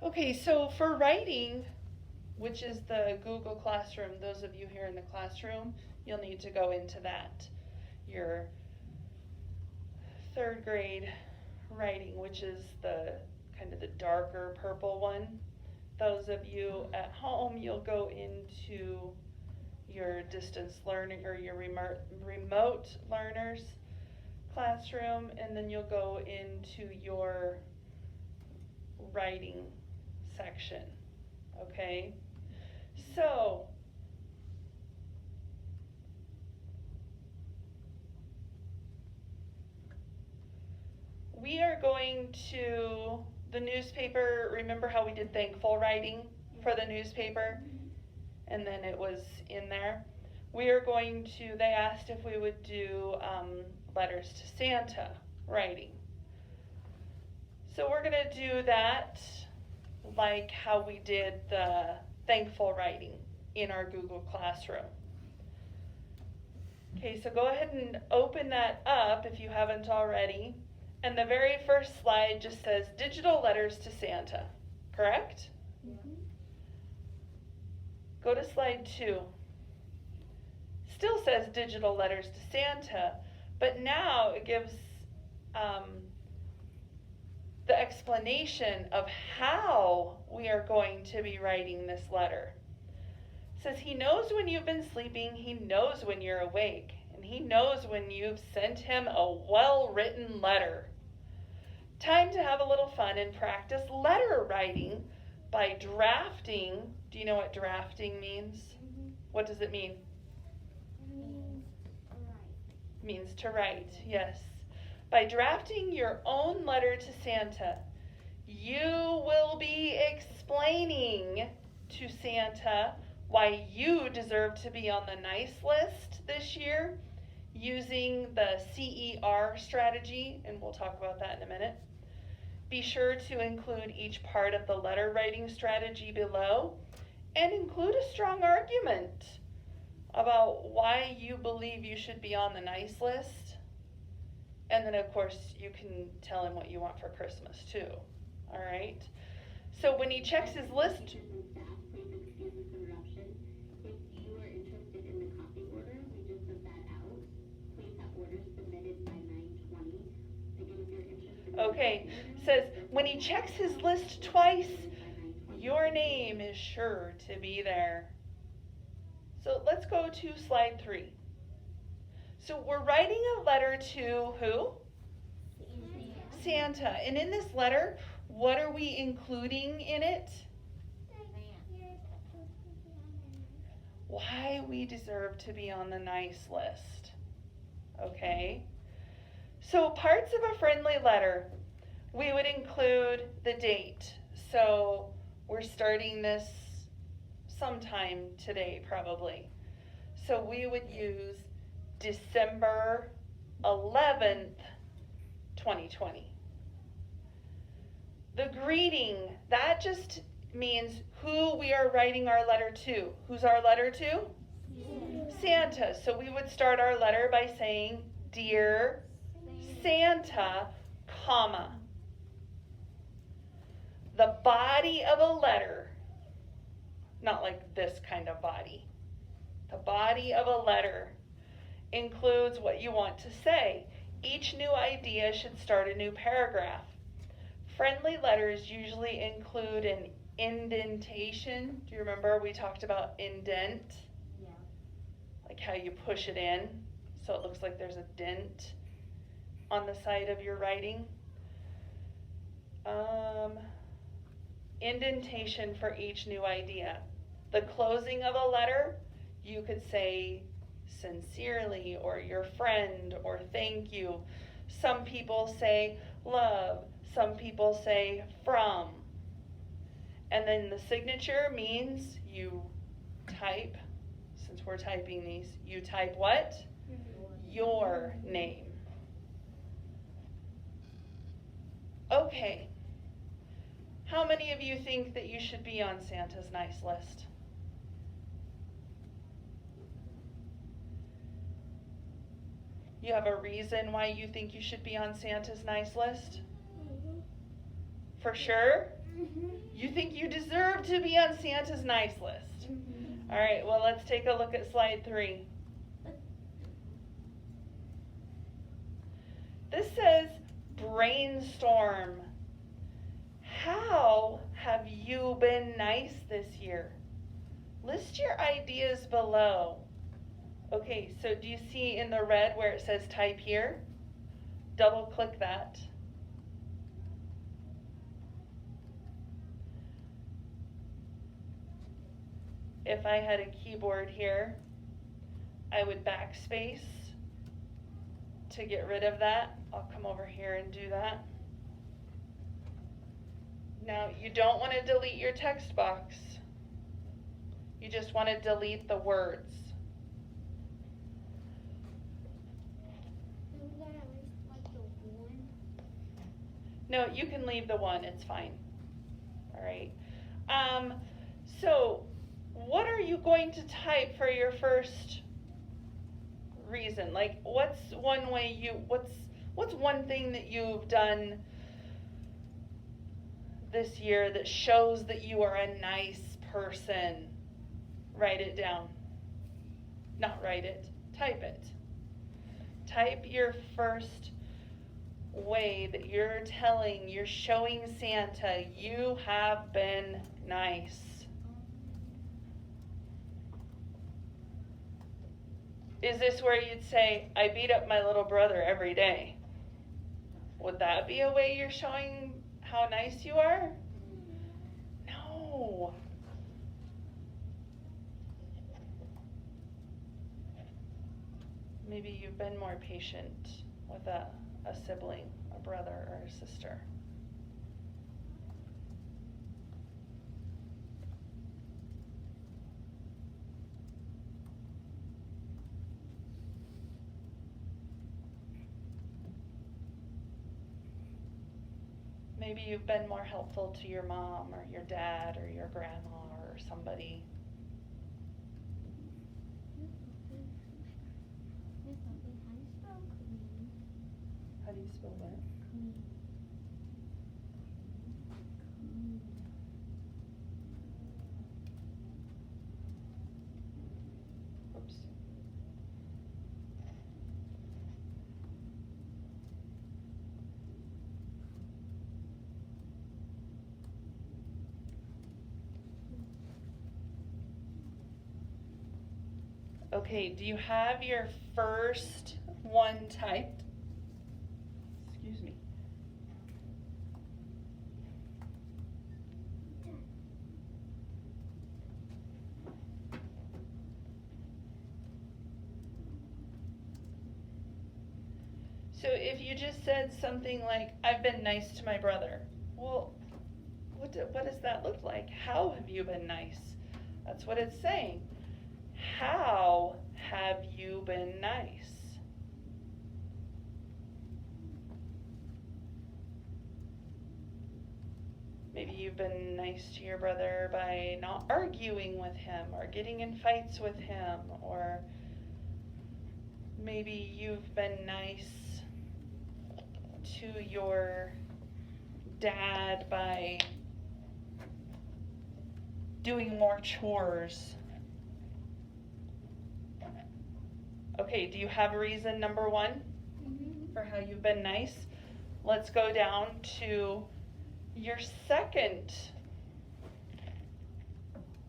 Okay, so for writing, which is the Google Classroom, those of you here in the classroom, you'll need to go into that. Your third grade writing, which is the kind of the darker purple one. Those of you at home, you'll go into your distance learning or your remote learners classroom, and then you'll go into your writing section. Okay? So, we are going to the newspaper. Remember how we did thankful writing for the newspaper? And then it was in there. We are going to, they asked if we would do letters to Santa writing. So we're going to do that like how we did the thankful writing in our Google Classroom. Okay, so go ahead and open that up if you haven't already. And the very first slide just says digital letters to Santa, correct? Mm-hmm. Go to slide 2. Still says digital letters to Santa, but now it gives the explanation of how we are going to be writing this letter. It says he knows when you've been sleeping, he knows when you're awake, and he knows when you've sent him a well-written letter. Time to have a little fun and practice letter writing by drafting. Do you know what drafting means? Mm-hmm. What does it mean? Means to write, yes. By drafting your own letter to Santa, you will be explaining to Santa why you deserve to be on the nice list this year using the CER strategy, and we'll talk about that in a minute. Be sure to include each part of the letter writing strategy below and include a strong argument about why you believe you should be on the nice list. And then, of course, you can tell him what you want for Christmas, too. All right? So when he checks his list... Okay, says when he checks his list twice, your name is sure to be there. So let's go to slide 3. So we're writing a letter to who? Santa. And in this letter, what are we including in it? Why we deserve to be on the nice list. Okay? So parts of a friendly letter, we would include the date. So we're starting this sometime today probably. So we would use December 11th, 2020. The greeting, that just means who we are writing our letter to. Who's our letter to? Santa. So we would start our letter by saying, Dear Santa, comma. The body of a letter, not like this kind of body. The body of a letter includes what you want to say. Each new idea should start a new paragraph. Friendly letters usually include an indentation. Do you remember we talked about indent? Yeah. Like how you push it in so it looks like there's a dent on the side of your writing. Indentation for each new idea. The closing of a letter, you could say sincerely or your friend or thank you. Some people say love. Some people say from. And then the signature means you type, since we're typing these, you type what? Your name. Okay. How many of you think that you should be on Santa's nice list? You have a reason why you think you should be on Santa's nice list? For sure? You think you deserve to be on Santa's nice list. All right, well, let's take a look at slide 3. This says brainstorm. How have you been nice this year? List your ideas below. Okay, so do you see in the red where it says type here? Double click that. If I had a keyboard here, I would backspace to get rid of that. I'll come over here and do that. Now, you don't want to delete your text box. You just want to delete the words. No, you can leave the 1, it's fine. All right. So, what are you going to type for your first reason? Like, what's one thing that you've done this year that shows that you are a nice person? Write it down. Not write it, type it. Type your first way that you're showing Santa you have been nice. Is this where you'd say, I beat up my little brother every day? Would that be a way you're showing how nice you are? No. Maybe you've been more patient with a sibling, a brother or a sister. Maybe you've been more helpful to your mom or your dad or your grandma or somebody. How do you spell that? Oops. Okay, do you have your first one typed? Excuse me. So if you just said something like, I've been nice to my brother, well, what does that look like? How have you been nice? That's what it's saying. How have you been nice? Maybe you've been nice to your brother by not arguing with him or getting in fights with him, or maybe you've been nice to your dad by doing more chores. Okay, do you have a reason, number 1, for how you've been nice? Let's go down to your second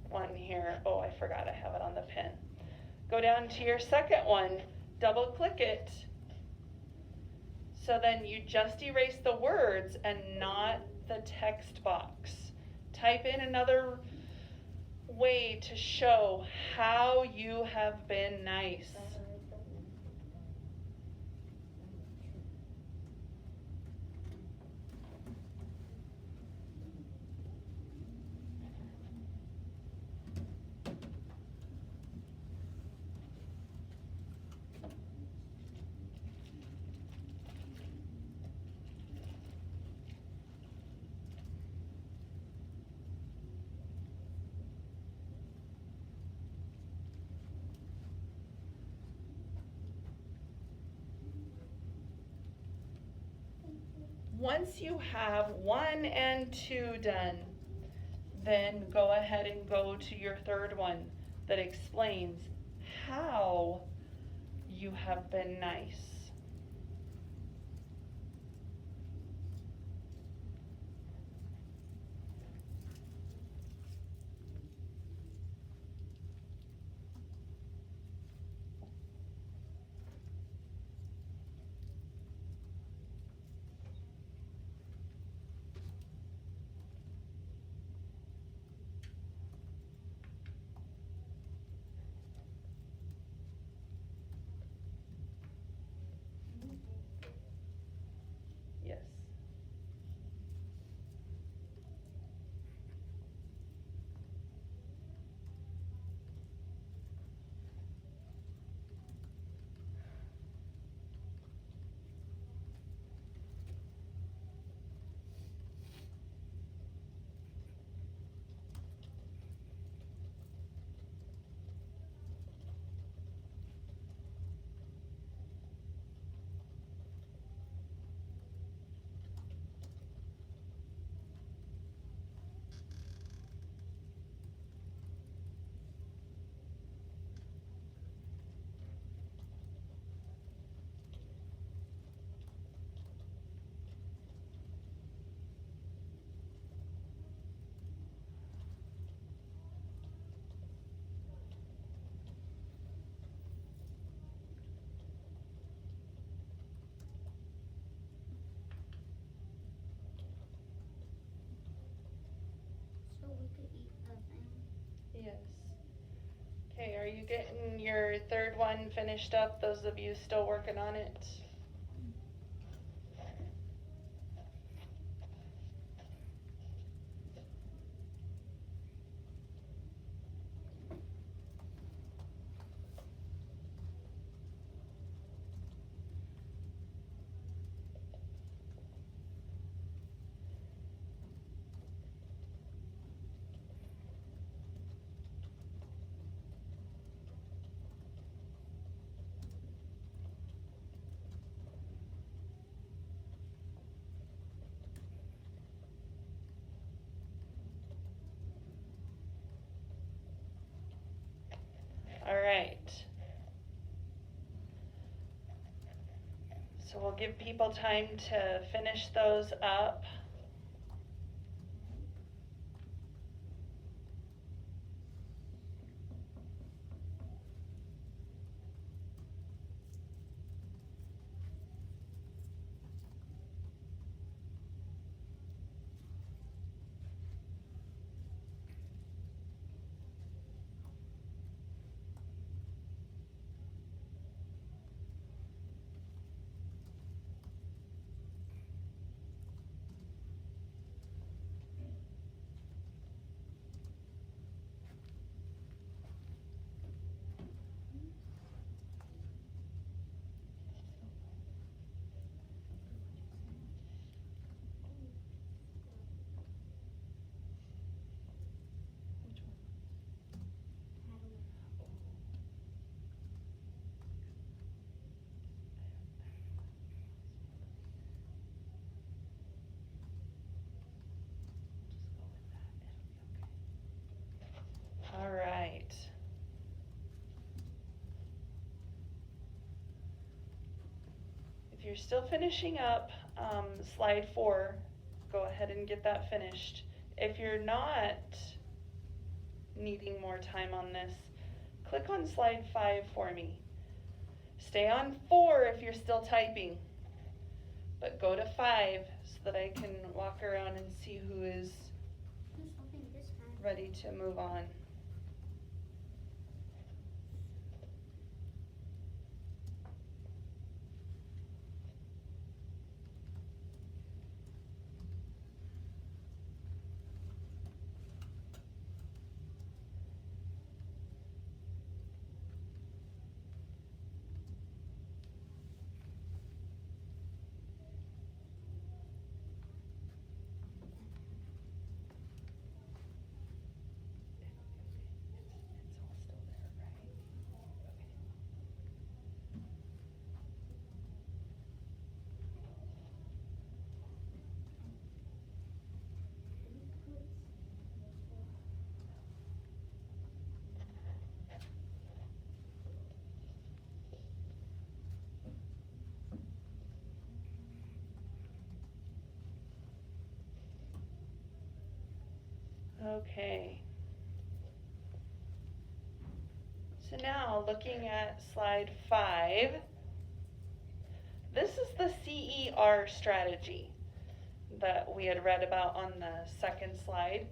one here. Oh, I forgot I have it on the pen. Go down to your second one, double click it. So then you just erase the words and not the text box. Type in another way to show how you have been nice. Once you have 1 and 2 done, then go ahead and go to your third one that explains how you have been nice. Yes. So we could eat the thing. Yes. Okay, are you getting your third one finished up? Those of you still working on it? All right. So we'll give people time to finish those up. All right. If you're still finishing up slide 4, go ahead and get that finished. If you're not needing more time on this, click on slide 5 for me. Stay on 4 if you're still typing, but go to 5 so that I can walk around and see who is Who's helping this time? ready to move on. Okay. So now looking at slide 5, this is the CER strategy that we had read about on the second slide.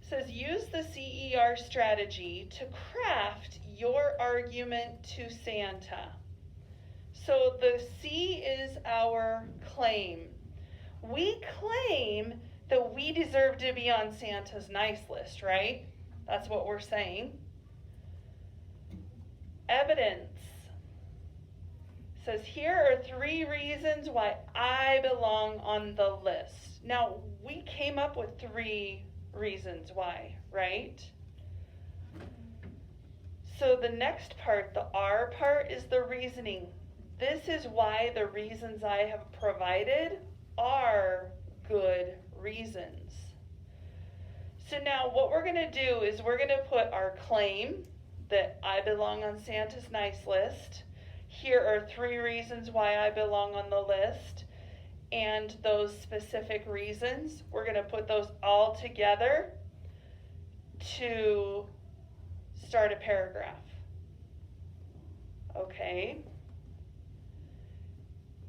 It says use the CER strategy to craft your argument to Santa. So the C is our claim. We claim that we deserve to be on Santa's nice list, right? That's what we're saying. Evidence says here are 3 reasons why I belong on the list. Now, we came up with 3 reasons why, right? So the next part, the R part, is the reasoning. This is why the reasons I have provided are good reasons. So now what we're going to do is we're going to put our claim that I belong on Santa's nice list. Here are 3 reasons why I belong on the list. And those specific reasons, we're going to put those all together to start a paragraph. Okay?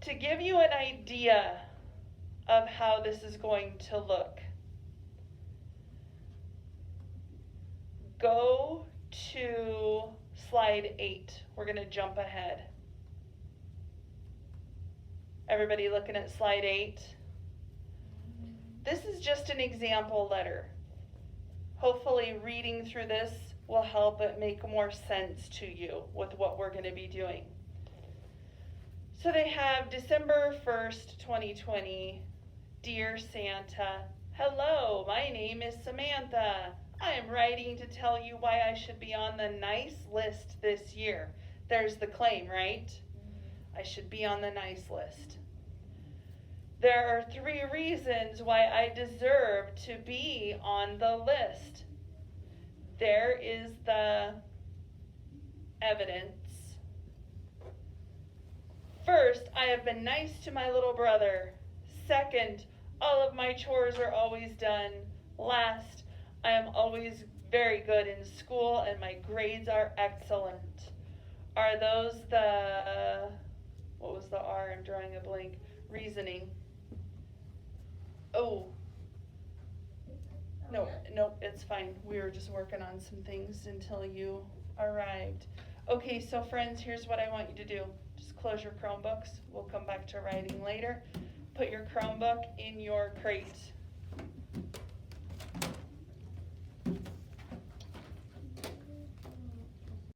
To give you an idea of how this is going to look, go to slide 8. We're going to jump ahead. Everybody looking at slide 8? This is just an example letter. Hopefully reading through this will help it make more sense to you with what we're going to be doing. So they have December 1st, 2020. Dear Santa, hello, my name is Samantha. I am writing to tell you why I should be on the nice list this year. There's the claim, right? I should be on the nice list. There are 3 reasons why I deserve to be on the list. There is the evidence. First, I have been nice to my little brother. Second, all of my chores are always done. Last, I am always very good in school and my grades are excellent. Are those the, what was the R? I'm drawing a blank. Reasoning. Oh. No, it's fine. We were just working on some things until you arrived. Okay, so friends, here's what I want you to do. Just close your Chromebooks. We'll come back to writing later. Put your Chromebook in your crate.